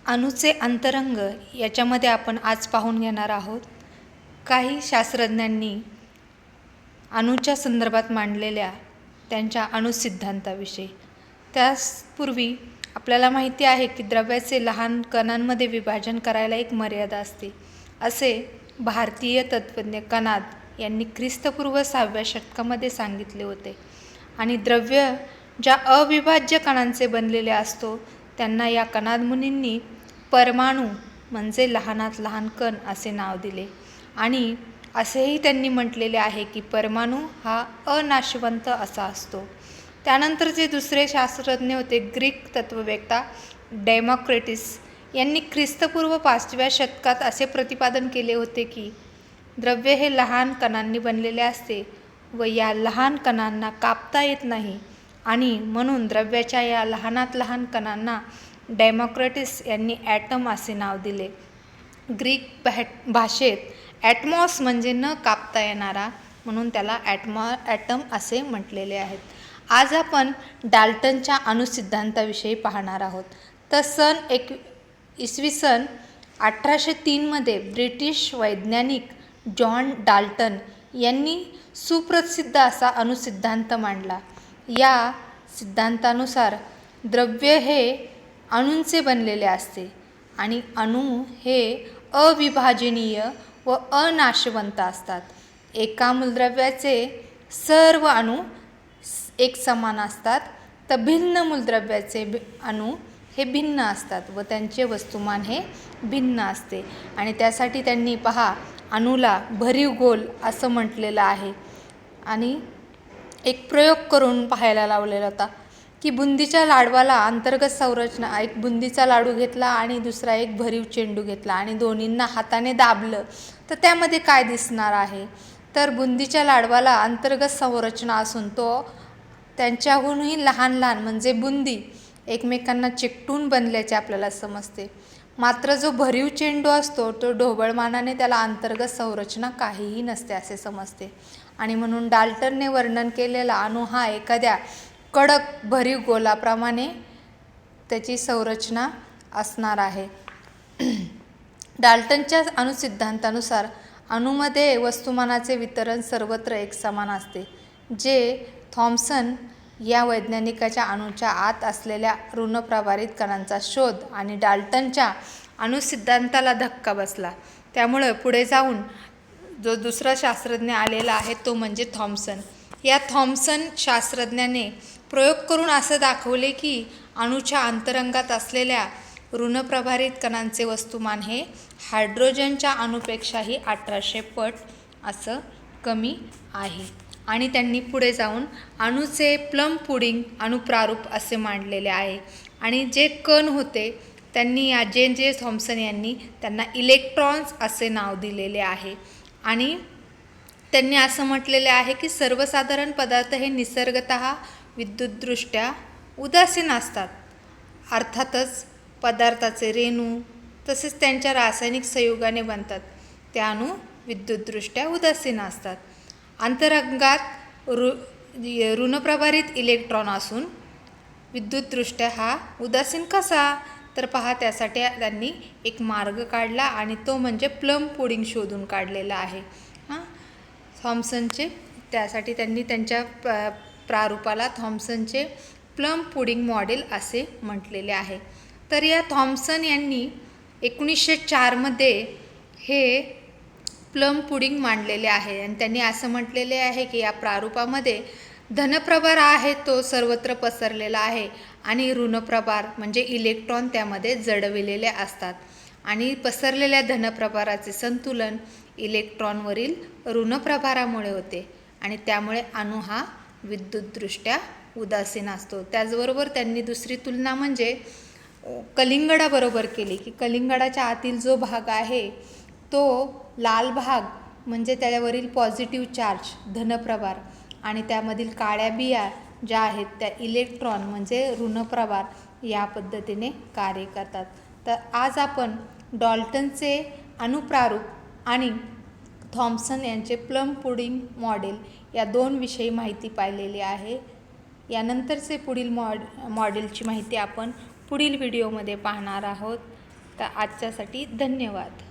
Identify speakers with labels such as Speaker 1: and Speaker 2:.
Speaker 1: अणूचे अंतरंग याच्यामध्ये आपण आज पाहून घेणार आहोत. काही शास्त्रज्ञांनी अणूच्या संदर्भात मांडलेल्या त्यांच्या अणुसिद्धांताविषयी. त्यापूर्वी आपल्याला माहिती आहे की द्रव्याचे लहान कणांमध्ये विभाजन करायला एक मर्यादा असते, असे भारतीय तत्त्वज्ञ कणाद यांनी ख्रिस्तपूर्व 6व्या शतकामध्ये सांगितले होते. आणि द्रव्य ज्या अविभाज्य कणांचे बनलेले असतो त्यांना या कणाद मुनींनी परमाणू म्हणजे लहानात लहान कण असे नाव दिले. आणि असेही त्यांनी म्हटलेले आहे की परमाणू हा अनाशवंत असा असतो. त्यानंतरचे दुसरे शास्त्रज्ञ होते ग्रीक तत्त्ववेत्ता डेमोक्रिटस यांनी ख्रिस्तपूर्व 5व्या शतकात असे प्रतिपादन केले होते की द्रव्य हे लहान कणांनी बनलेले असते व या लहान कणांना कापता येत नाही, आणि म्हणून द्रव्याच्या या लहानात लहान कणांना डेमोक्रिटस यांनी ॲटम असे नाव दिले. ग्रीक भाषेत ॲटमॉस म्हणजे न कापता येणारा, म्हणून त्याला ॲटम असे म्हटलेले आहेत. आज आपण डाल्टनच्या अणुसिद्धांताविषयी पाहणार आहोत. तर इसवी सन 1803 मध्ये ब्रिटिश वैज्ञानिक जॉन डाल्टन यांनी सुप्रसिद्ध असा अणुसिद्धांत मांडला. या सिद्धांतानुसार द्रव्य हे अणूंचे बनलेले असते आणि अणू हे अविभाजनीय व अनाशवंत असतात. एका मूलद्रव्याचे सर्व अणू एक समान असतात, तर भिन्न मूलद्रव्याचे अणू हे भिन्न असतात व त्यांचे वस्तुमान हे भिन्न असते. आणि त्यासाठी त्यांनी अणूला भरीव गोल असं म्हटलेलं आहे. आणि एक प्रयोग करून पाहायला लावलेला होता की बुंदीच्या लाडवाला अंतर्गत संरचना, एक बुंदीचा लाडू घेतला आणि दुसरा एक भरीव चेंडू घेतला आणि दोन्हींना हाताने दाबलं तर त्यामध्ये काय दिसणार आहे. तर बुंदीच्या लाडवाला अंतर्गत संरचना असून तो त्यांच्याहूनही लहान लहान म्हणजे बुंदी एकमेकांना चिकटून बनल्याचे आपल्याला समजते. मात्र जो भरीव चेंडू असतो तो ढोबळमानाने त्याला अंतर्गत संरचना काहीही नसते असे समजते. आणि म्हणून डाल्टनने वर्णन केलेला अणू हा एखाद्या कडक भरीव गोलाप्रमाणे त्याची संरचना असणार आहे. डाल्टनच्या अणुसिद्धांतानुसार अणूमध्ये वस्तुमानाचे वितरण सर्वत्र एकसमान असते, जे थॉम्सन या वैज्ञानिकाच्या अणूच्या आत असलेल्या ऋणप्रभारित कणांचा शोध आणि डाल्टनच्या अणुसिद्धांताला धक्का बसला. त्यामुळे पुढे जाऊन जो दुसरा शास्त्रज्ञ आलेला आहे तो म्हणजे थॉम्सन. या थॉम्सन शास्त्रज्ञाने प्रयोग करून असं दाखवले की अणूच्या अंतरंगात असलेल्या ऋणप्रभारित कणांचे वस्तुमान हे हायड्रोजनच्या अणूपेक्षाही 1800 पट असं कमी आहे. आणि त्यांनी पुढे जाऊन अणूचे प्लम पुडिंग अणुप्रारूप असे मांडलेले आहे. आणि जे कण होते त्यांनी जे थॉम्सन यांनी त्यांना इलेक्ट्रॉन्स असे नाव दिलेले आहे. आणि त्यांनी असं म्हटलेले आहे की सर्वसाधारण पदार्थ हे निसर्गतः विद्युतदृष्ट्या उदासीन असतात. अर्थातच पदार्थाचे रेणू तसेच त्यांच्या रासायनिक संयुगाने बनतात ते अणू विद्युतदृष्ट्या उदासीन असतात. अंतरंगात ऋणप्रभारित इलेक्ट्रॉन असून विद्युतदृष्ट्या हा उदासीन कसा, तर त्यासाठी त्यांनी एक मार्ग काढला आणि तो म्हणजे प्लम पुडिंग शोधून काढलेला आहे थॉम्सनचे. त्यासाठी त्यांनी त्यांच्या प्रारूपाला थॉम्सनचे प्लम पुडिंग मॉडेल असे म्हटलेले आहे. तर या थॉम्सन यांनी 1904 मध्ये हे प्लम पुडिंग मांडलेले आहे. आणि त्यांनी असं म्हटलेले आहे की या प्रारूपामध्ये धनप्रभार आहे तो सर्वत्र पसरलेला आहे आणि ऋणप्रभार म्हणजे इलेक्ट्रॉन त्यामध्ये जडविलेले असतात. आणि पसरलेल्या धनप्रभाराचे संतुलन इलेक्ट्रॉनवरील ऋणप्रभारामुळे होते आणि त्यामुळे अणू हा विद्युतदृष्ट्या उदासीन असतो. त्याचबरोबर त्यांनी दुसरी तुलना म्हणजे कलिंगडाबरोबर केली की कलिंगडाच्या आतील जो भाग आहे तो लाल भाग म्हणजे त्याच्यावरील पॉझिटिव्ह चार्ज धनप्रभार आणि त्यामधील काळ्या बिया ज्या आहेत त्या इलेक्ट्रॉन म्हणजे ऋणप्रभार या पद्धतीने कार्य करतात. तर आज आपण डाल्टनचे अणुप्रारूप आणि थॉम्सन यांचे प्लम पुडिंग मॉडेल या दोन विषयी माहिती पाहिलेली आहे. यानंतरचे पुढील मॉडेलची माहिती आपण पुढील व्हिडिओमध्ये पाहणार आहोत. तर आजच्यासाठी धन्यवाद.